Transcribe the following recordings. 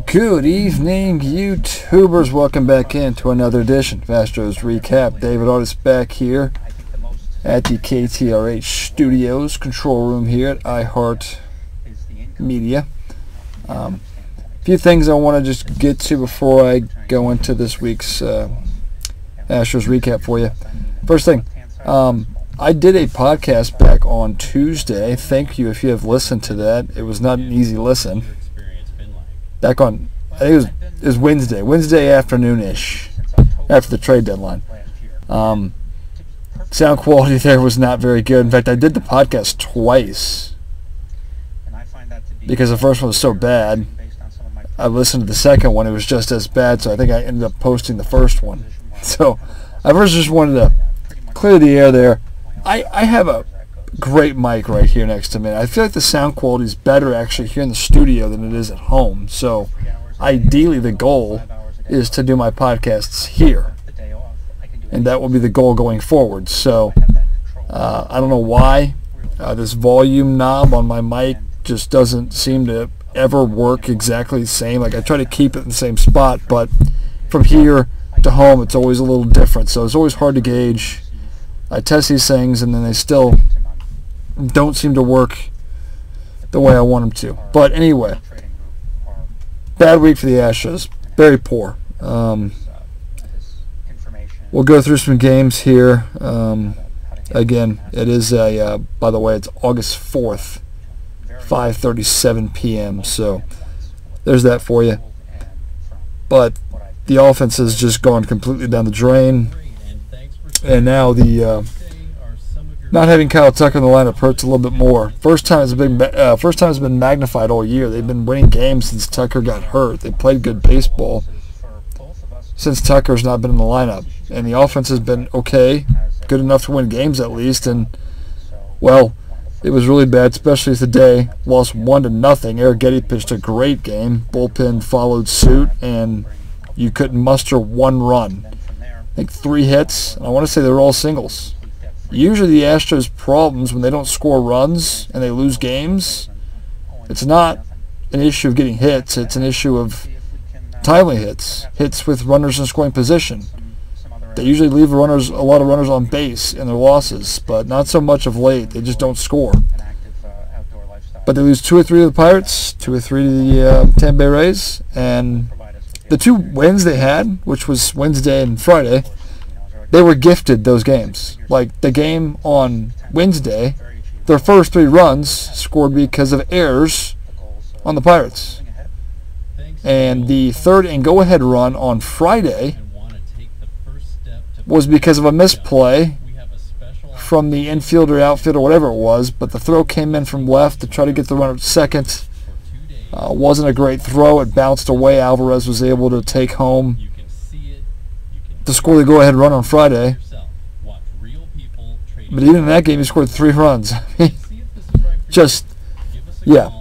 Good evening, YouTubers. Welcome back into another edition of Astros Recap. David Artis back here at the KTRH Studios control room here at iHeart Media. A few things I want to just get to before I go into this week's Astros Recap for you. First thing, I did a podcast back on Tuesday. Thank you if you have listened to that. It was not an easy listen. Back on, I think it was Wednesday afternoon-ish, after the trade deadline. Sound quality there was not very good. In fact, I did the podcast twice because the first one was so bad. I listened to the second one, it was just as bad, so I think I ended up posting the first one. So I first just wanted to clear the air there. I have a great mic right here next to me. I feel like the sound quality is better actually here in the studio than it is at home. So ideally the goal is to do my podcasts here, and that will be the goal going forward. So I don't know why this volume knob on my mic just doesn't seem to ever work exactly the same. Like, I try to keep it in the same spot, but from here to home it's always a little different, so it's always hard to gauge. I test these things and then they still don't seem to work the way I want them to. But anyway, bad week for the Astros. Very poor. We'll go through some games here. Again, it is by the way, it's August 4th, 5:37 p.m. So there's that for you. But the offense has just gone completely down the drain. And now the not having Kyle Tucker in the lineup hurts a little bit more. First time it's been magnified all year. They've been winning games since Tucker got hurt. They played good baseball since Tucker's not been in the lineup, and the offense has been okay, good enough to win games at least. And well, it was really bad, especially today. Lost 1-0. Eric Getty pitched a great game. Bullpen followed suit, and you couldn't muster one run. I think 3 hits. I want to say they were all singles. Usually the Astros' problems when they don't score runs and they lose games, it's not an issue of getting hits, it's an issue of timely hits with runners in scoring position. They usually leave a lot of runners on base in their losses, but not so much of late. They just don't score. But they lose 2 or 3 to the Pirates, 2 or 3 to the Tampa Bay Rays, and the 2 wins they had, which was Wednesday and Friday, they were gifted those games. Like the game on Wednesday, their first 3 runs scored because of errors on the Pirates. And the third and go-ahead run on Friday was because of a misplay from the infielder, outfielder, whatever it was, but the throw came in from left to try to get the runner at second. Wasn't a great throw. It bounced away. Alvarez was able to take home to score the go-ahead run on Friday. But even in that game, he scored 3 runs. Just, yeah.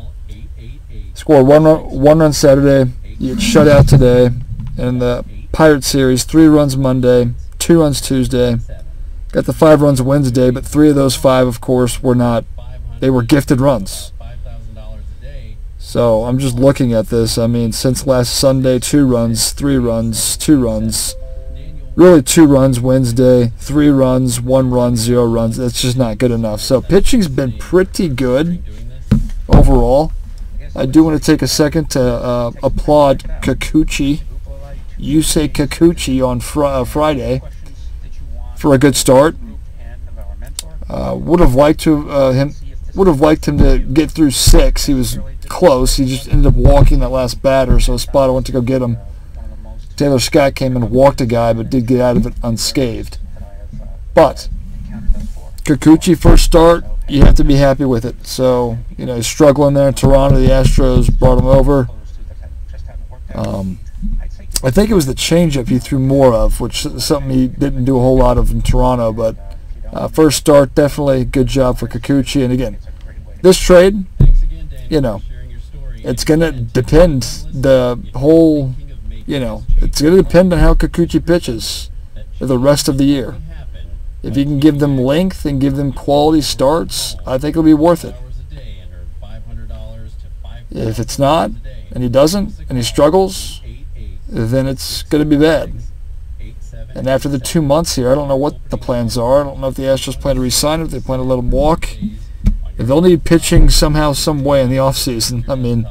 Scored one run Saturday. You get shut out today. And the Pirates series, 3 runs Monday, 2 runs Tuesday. Got the 5 runs Wednesday, but 3 of those 5, of course, were not. They were gifted runs. So I'm just looking at this. I mean, since last Sunday, 2 runs, 3 runs, 2 runs. Really 2 runs Wednesday, 3 runs, 1 run, 0 runs. That's just not good enough. So pitching's been pretty good overall. I do want to take a second to applaud Kikuchi. You say Kikuchi on Friday for a good start. Would have liked him to get through 6. He was close. He just ended up walking that last batter, so Espada went to go get him. Taylor Scott came and walked a guy, but did get out of it unscathed. But Kikuchi first start, you have to be happy with it. So, you know, he's struggling there in Toronto. The Astros brought him over. I think it was the changeup he threw more of, which is something he didn't do a whole lot of in Toronto. But first start, definitely good job for Kikuchi. And again, this trade, you know, it's going to depend the whole, you know, it's going to depend on how Kikuchi pitches for the rest of the year. If you can give them length and give them quality starts, I think it'll be worth it. If it's not, and he doesn't, and he struggles, then it's going to be bad. And after the 2 months here, I don't know what the plans are. I don't know if the Astros plan to re-sign him, if they plan to let him walk. If they'll need pitching somehow, some way in the offseason. I mean,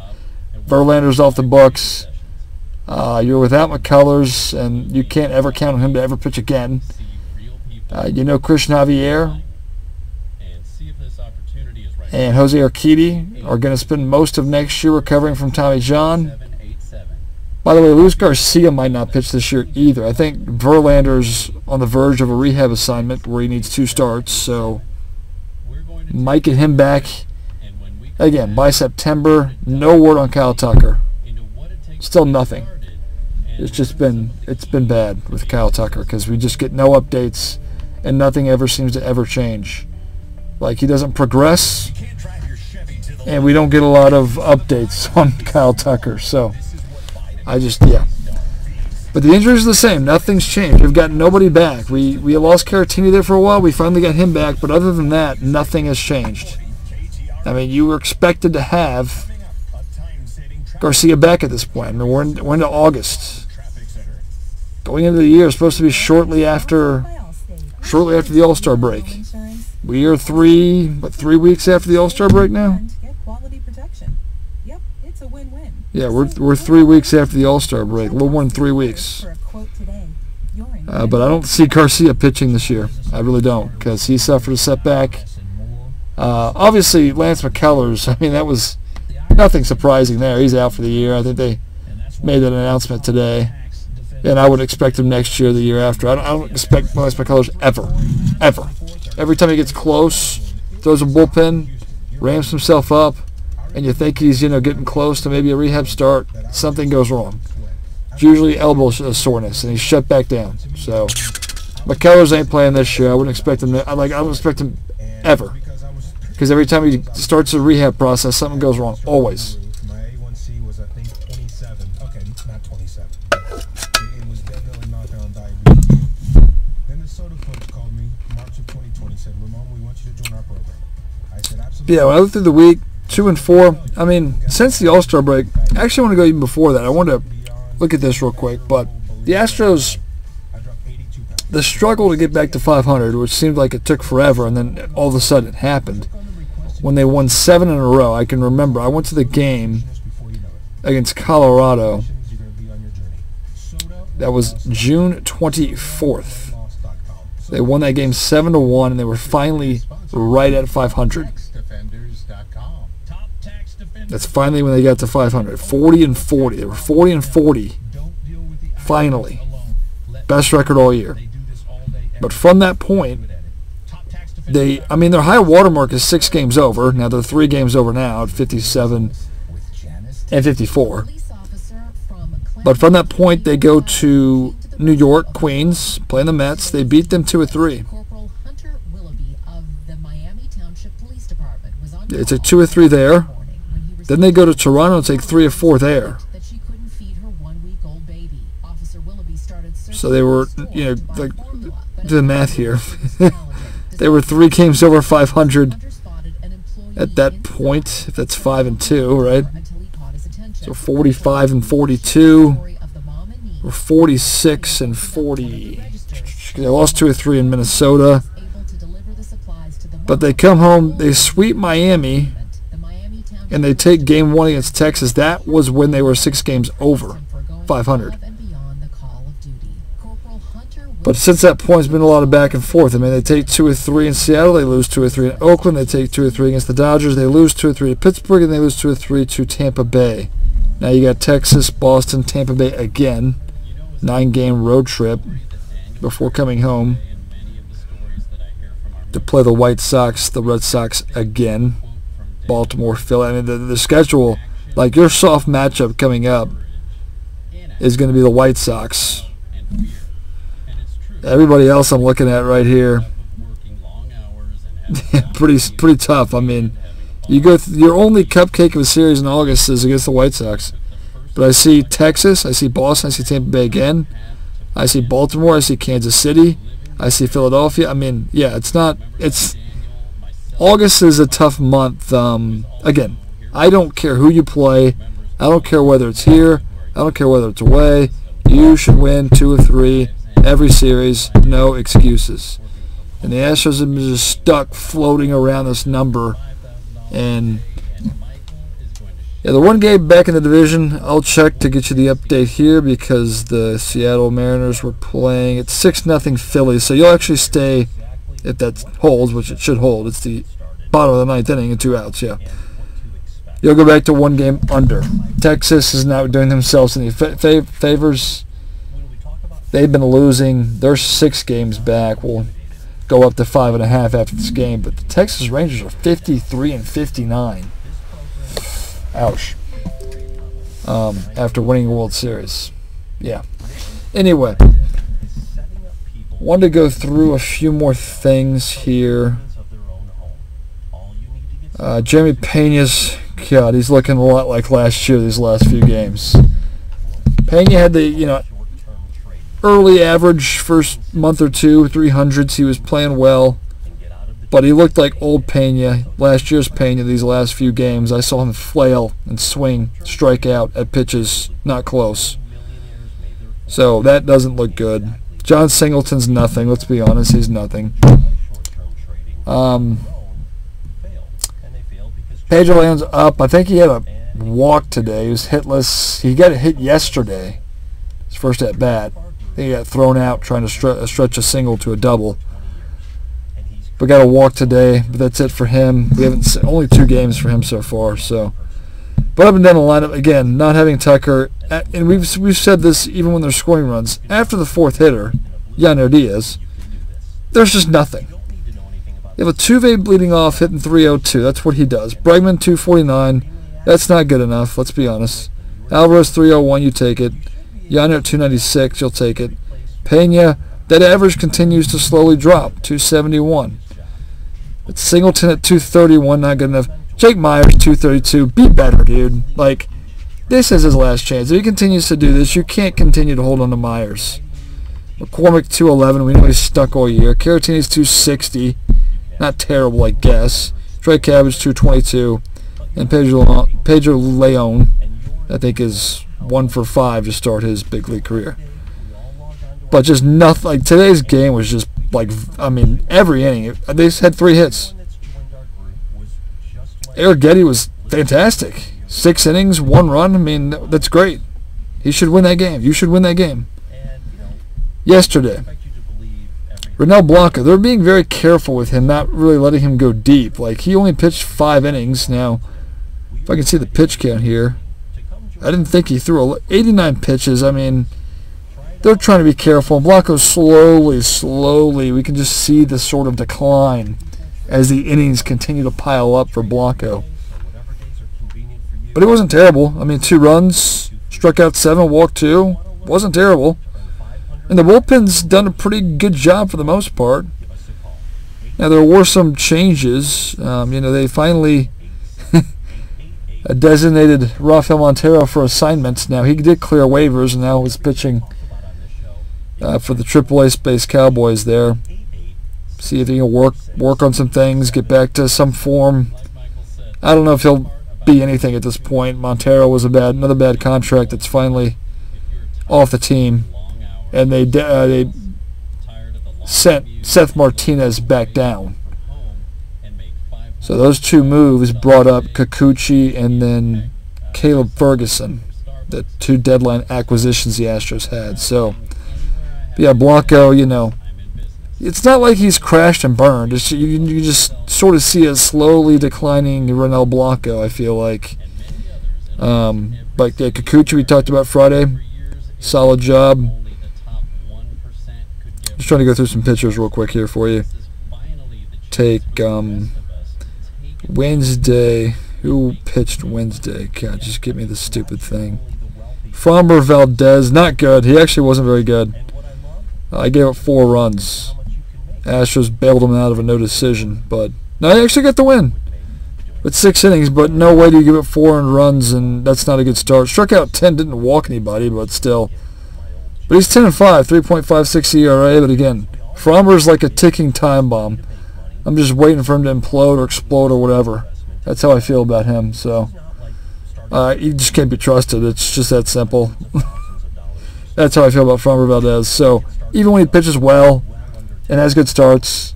Verlander's off the books. You're without McCullers, and you can't ever count on him to ever pitch again. Christian Javier and Jose Urquidy are going to spend most of next year recovering from Tommy John. By the way, Luis Garcia might not pitch this year either. I think Verlander's on the verge of a rehab assignment where he needs 2 starts, so might get him back again by September. No word on Kyle Tucker. Still nothing. It's been bad with Kyle Tucker because we just get no updates and nothing ever seems to ever change. Like, he doesn't progress, and we don't get a lot of updates on Kyle Tucker. So But the injuries are the same. Nothing's changed. We've got nobody back. We lost Caratini there for a while. We finally got him back. But other than that, nothing has changed. I mean, you were expected to have Garcia back at this point. I mean, we're into August. Going into the year is supposed to be shortly after the All-Star break. We are 3 weeks after the All-Star break now? Yeah, we're 3 weeks after the All-Star break. A little more than 3 weeks. But I don't see Garcia pitching this year. I really don't, because he suffered a setback. Obviously, Lance McCullers, I mean, that was nothing surprising there. He's out for the year. I think they made that announcement today. And I would expect him next year, the year after. I don't expect Lance McCullers ever. Every time he gets close, throws a bullpen, ramps himself up, and you think he's getting close to maybe a rehab start, something goes wrong. It's usually elbow soreness, and he's shut back down. So McCullers ain't playing this year. I wouldn't expect him. I don't expect him ever, because every time he starts the rehab process, something goes wrong. Always. Yeah, when I looked through the week, 2-4. I mean, since the All-Star break, actually I want to go even before that. I want to look at this real quick, but the Astros, the struggle to get back to 500, which seemed like it took forever, and then all of a sudden it happened. When they won 7 in a row, I can remember, I went to the game against Colorado. That was June 24th. They won that game 7-1, and they were finally right at 500. That's finally when they got to 500. 40-40. They were 40-40. Finally. Best record all year. But from that point, their high watermark is 6 games over. Now they're 3 games over now at 57 and 54. But from that point, they go to New York, Queens, playing the Mets. They beat them 2-3. They take 2-3 there. Then they go to Toronto and take 3-4 there. So they were, do the math here. They were 3 games over 500 at that point, if that's 5-2, right? So 45-42, or 46-40. They lost 2-3 in Minnesota. But they come home, they sweep Miami, and they take game 1 against Texas. That was when they were 6 games over 500. But since that point, it's been a lot of back and forth. I mean, they take 2-3 in Seattle, they lose 2-3 in Oakland, they take 2-3 against the Dodgers, they lose 2-3 to Pittsburgh, and they lose 2-3 to Tampa Bay. Now you got Texas, Boston, Tampa Bay again. 9-game road trip before coming home to play the White Sox, the Red Sox again. Baltimore, Philly. I mean, the schedule, like your soft matchup coming up is going to be the White Sox. Everybody else I'm looking at right here, pretty tough. I mean, you go your only cupcake of a series in August is against the White Sox. But I see Texas, I see Boston, I see Tampa Bay again. I see Baltimore, I see Kansas City, I see Philadelphia. I mean, yeah, August is a tough month. Again, I don't care who you play. I don't care whether it's here. I don't care whether it's away. You should win 2 of 3 every series. No excuses. And the Astros have been just stuck floating around this number. And yeah, the one game back in the division, I'll check to get you the update here because the Seattle Mariners were playing. It's 6-0 Phillies, so you'll actually stay if that holds, which it should hold. It's the bottom of the 9th inning and 2 outs, yeah. You'll go back to 1 game under. Texas is not doing themselves any favors. They've been losing. They're 6 games back. We'll go up to 5.5 after this game, but the Texas Rangers are 53-59. Ouch. After winning the World Series. Yeah. Anyway, wanted to go through a few more things here. Jeremy Pena's, God, he's looking a lot like last year these last few games. Pena had the, early average first month or two, 300s. He was playing well. But he looked like old Pena, last year's Pena, these last few games. I saw him flail and swing, strike out at pitches not close. So that doesn't look good. John Singleton's nothing. Let's be honest, he's nothing. Pedro Leon's up. I think he had a walk today. He was hitless. He got a hit yesterday, his first at bat. I think he got thrown out trying to stretch a single to a double. We got a walk today, but that's it for him. We haven't only 2 games for him so far. So, but up and down the lineup again, not having Tucker, and we've said this even when they're scoring runs. After the 4th hitter, Yainer Diaz, there's just nothing. You have a Tuve bleeding off, hitting .302. That's what he does. Bregman 249. That's not good enough. Let's be honest. Alvarez 301. You take it. Yainer at 296. You'll take it. Pena. That average continues to slowly drop. 271. It's Singleton at 231, not good enough. Jake Myers, 232. Be better, dude. Like, this is his last chance. If he continues to do this, you can't continue to hold on to Myers. McCormick, 211. We know he's stuck all year. Caratini's 260. Not terrible, I guess. Trey Cabbage, 222. And Pedro Leon, I think, is 1 for 5 to start his big league career. But just nothing. Like, today's game was just like, I mean, every inning. They had 3 hits. Arrighetti was fantastic. 6 innings, 1 run. I mean, that's great. He should win that game. You should win that game. Yesterday, Ronel Blanco, they're being very careful with him, not really letting him go deep. Like, he only pitched 5 innings. Now, if I can see the pitch count here, I didn't think he threw 89 pitches. I mean, they're trying to be careful. Blanco slowly, we can just see the sort of decline as the innings continue to pile up for Blanco. But it wasn't terrible. I mean, 2 runs, struck out 7, walked 2. Wasn't terrible. And the bullpen's done a pretty good job for the most part. Now, there were some changes. They finally designated Rafael Montero for assignments. Now, he did clear waivers and now is pitching for the AAA Space Cowboys there. See if he can work on some things, get back to some form. I don't know if he'll be anything at this point. Montero was another bad contract that's finally off the team. And they sent Seth Martinez back down. So those 2 moves brought up Kikuchi and then Caleb Ferguson, the 2 deadline acquisitions the Astros had. So, yeah, Blanco, it's not like he's crashed and burned. You just sort of see a slowly declining Ronel Blanco, I feel like. But yeah, Kikuchi we talked about Friday. Solid job. Just trying to go through some pictures real quick here for you. Take Wednesday. Who pitched Wednesday? God, just give me this stupid thing. Framber Valdez, not good. He actually wasn't very good. I gave up 4 runs. Astros bailed him out of a no decision, but no, he actually got the win. With 6 innings, but no way do you give up 4 runs, and that's not a good start. Struck out 10, didn't walk anybody, but still. But he's 10-5, 3.56 ERA. But again, Framber's like a ticking time bomb. I'm just waiting for him to implode or explode or whatever. That's how I feel about him. So He just can't be trusted. It's just that simple. That's how I feel about Framber Valdez. So even when he pitches well and has good starts,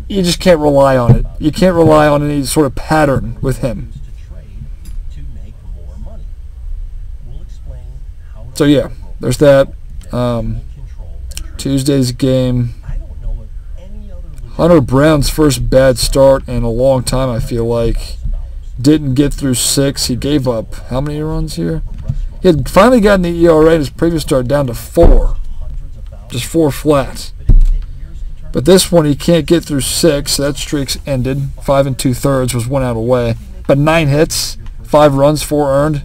you just can't rely on it. You can't rely on any sort of pattern with him. So yeah, there's that. Tuesday's game. Hunter Brown's first bad start in a long time, I feel like. Didn't get through 6. He gave up how many runs here? He had finally gotten the ERA in his previous start down to 4. Just 4 flat. But this one he can't get through 6. So that streak's ended. 5 2/3 was 1 out away. But 9 hits, 5 runs, 4 earned.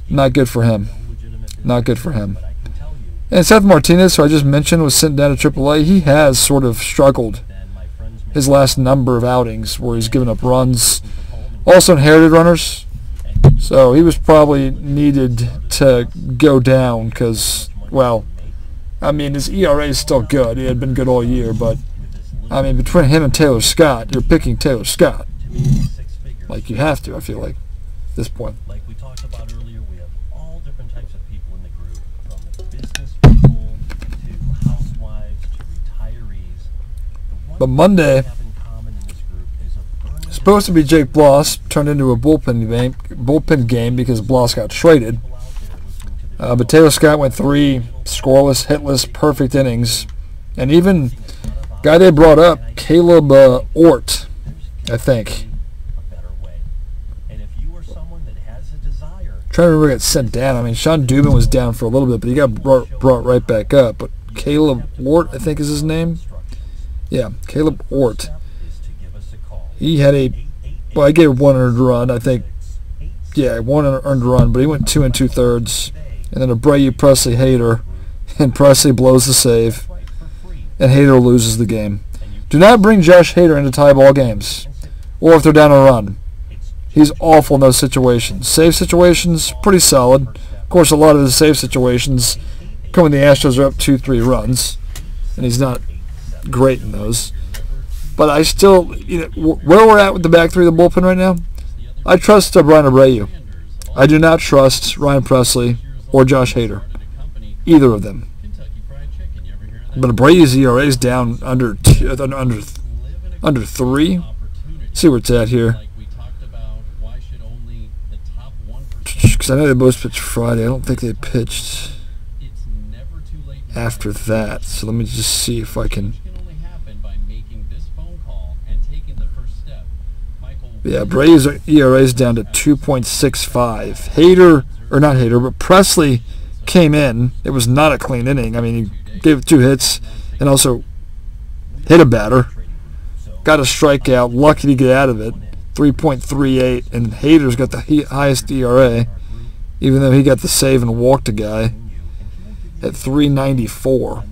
Not good for him. Not good for him. And Seth Martinez, who I just mentioned, was sent down to AAA. He has sort of struggled his last number of outings where he's given up runs. Also inherited runners. So he was probably needed to go down because, well, I mean, his ERA is still good. He had been good all year, but, I mean, between him and Taylor Scott, you're picking Taylor Scott. Like, you have to, I feel like, at this point. Like we talked about earlier, we have all different types of people in the group, from the business people to housewives to retirees. But Monday, supposed to be Jake Bloss, turned into a bullpen game because Bloss got traded. But Taylor Scott went 3 scoreless, hitless, perfect innings. And even guy they brought up, Caleb Ort, I think. Trying to remember who got sent down. I mean, Sean Dubin was down for a little bit, but he got brought right back up. But Caleb Ort, I think is his name. Yeah, Caleb Ort. He had I gave 1 earned run, I think. Yeah, 1 earned run, but he went 2 2/3. And then Abreu, Presley, Hader, and Presley blows the save, and Hader loses the game. Do not bring Josh Hader into tie ball games, or if they're down a run. He's awful in those situations. Save situations, pretty solid. Of course, a lot of his save situations come when the Astros are up 2-3 runs, and he's not great in those. But I still, where we're at with the back 3 of the bullpen right now, I trust Brian Abreu. I do not trust Ryan Presley or Josh Hader, either of them. But Abreu's ERA is down under 3. See where it's at here. Because I know they both pitched Friday. I don't think they pitched after that. So let me just see if I can. Yeah, Abreu's ERA is down to 2.65. But Presley came in. It was not a clean inning. I mean, he gave 2 hits and also hit a batter. Got a strikeout. Lucky to get out of it. 3.38. And Hader's got the highest ERA, even though he got the save and walked a guy at 3.94.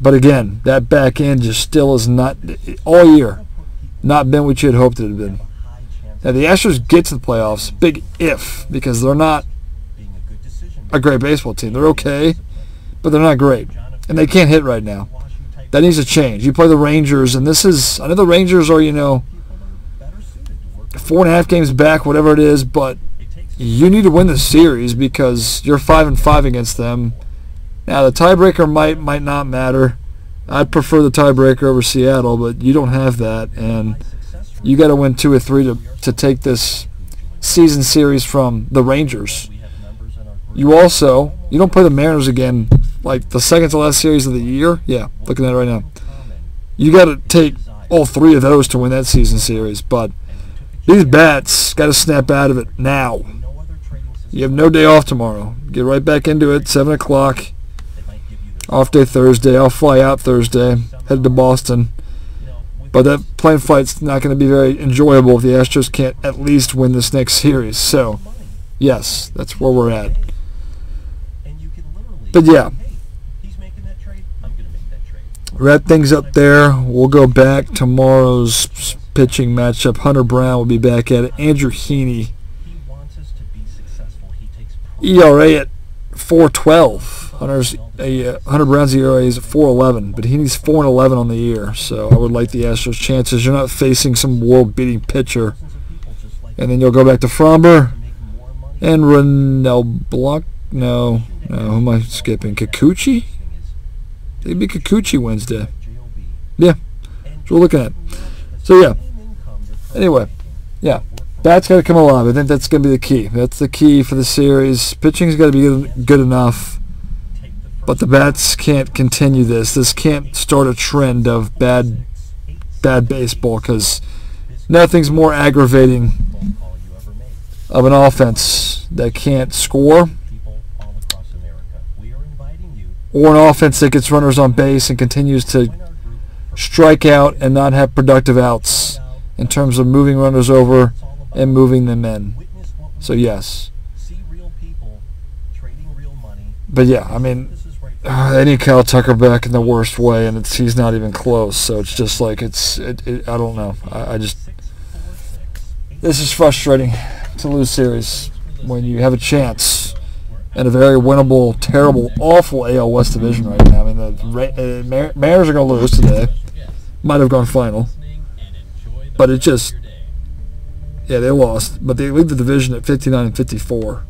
But again, that back end just still is not, all year, not been what you had hoped it had been. Now, the Astros get to the playoffs, big if, because they're not a great baseball team. They're okay, but they're not great. And they can't hit right now. That needs to change. You play the Rangers, and this is, I know the Rangers are, 4.5 games back, whatever it is, but you need to win the series because you're 5-5 against them. Now, the tiebreaker might not matter. I'd prefer the tiebreaker over Seattle, but you don't have that, and you got to win 2 or 3 to take this season series from the Rangers. You don't play the Mariners again, like the second to last series of the year. Yeah, looking at it right now. You got to take all 3 of those to win that season series, but these bats got to snap out of it now. You have no day off tomorrow. Get right back into it, 7 o'clock. Off day Thursday. I'll fly out Thursday, head to Boston. But that plane flight's not going to be very enjoyable if the Astros can't at least win this next series. So, yes, that's where we're at. But yeah, wrap things up there. We'll go back tomorrow's pitching matchup. Hunter Brown will be back at it. Andrew Heaney, ERA at 4.12. Hunter Brown's ERA is at 4.11, but Heaney's 4.11 on the year. So I would like the Astros' chances. You're not facing some world-beating pitcher And then you'll go back to Fromber and Renel Blanc. No, who am I skipping? Kikuchi? It'd be Kikuchi Wednesday. Yeah, that's what we're looking at. So, yeah. Anyway, yeah. Bats got to come alive. I think that's going to be the key. That's the key for the series. Pitching's got to be good enough. But the bats can't continue this. This can't start a trend of bad baseball, because nothing's more aggravating of an offense that can't score, or an offense that gets runners on base and continues to strike out and not have productive outs in terms of moving runners over and moving them in. So yes. But yeah, I mean, they need Kyle Tucker back in the worst way, and he's not even close. So it's just like I don't know. I just, this is frustrating to lose series when you have a chance in a very winnable, terrible, awful AL West division right now. I mean, the Mariners are going to lose today. Might have gone final, but it just, yeah, they lost, but they lead the division at 59 and 54.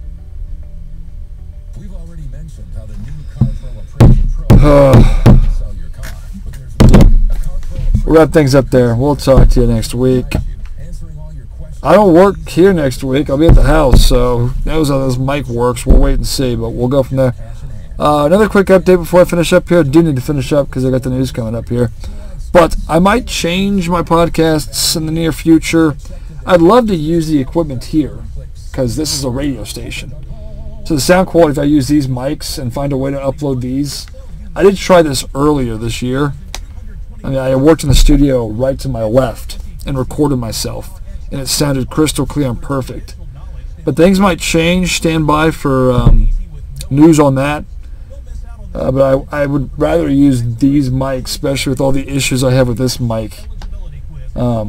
We'll wrap things up there. We'll talk to you next week. I don't work here next week. I'll be at the house, so who knows how this mic works. We'll wait and see, but we'll go from there. Another quick update before I finish up here. I do need to finish up because I got the news coming up here. But I might change my podcasts in the near future. I'd love to use the equipment here because this is a radio station. So the sound quality, if I use these mics and find a way to upload these. I did try this earlier this year. I mean, I worked in the studio right to my left and recorded myself, and it sounded crystal clear and perfect. But things might change. Stand by for news on that. But I would rather use these mics, especially with all the issues I have with this mic. But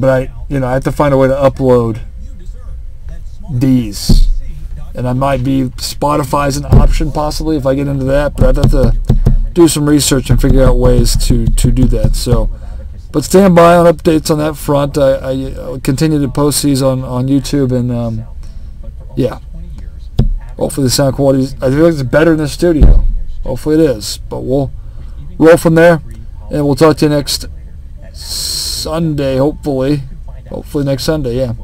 I have to find a way to upload these. And I might be, Spotify's an option possibly if I get into that, but I'd have to do some research and figure out ways to do that. So, but stand by on updates on that front. I continue to post these on YouTube, and yeah. Hopefully the sound quality, I feel like it's better in the studio. Hopefully it is. But we'll roll from there, and we'll talk to you next Sunday, hopefully. Hopefully next Sunday, yeah.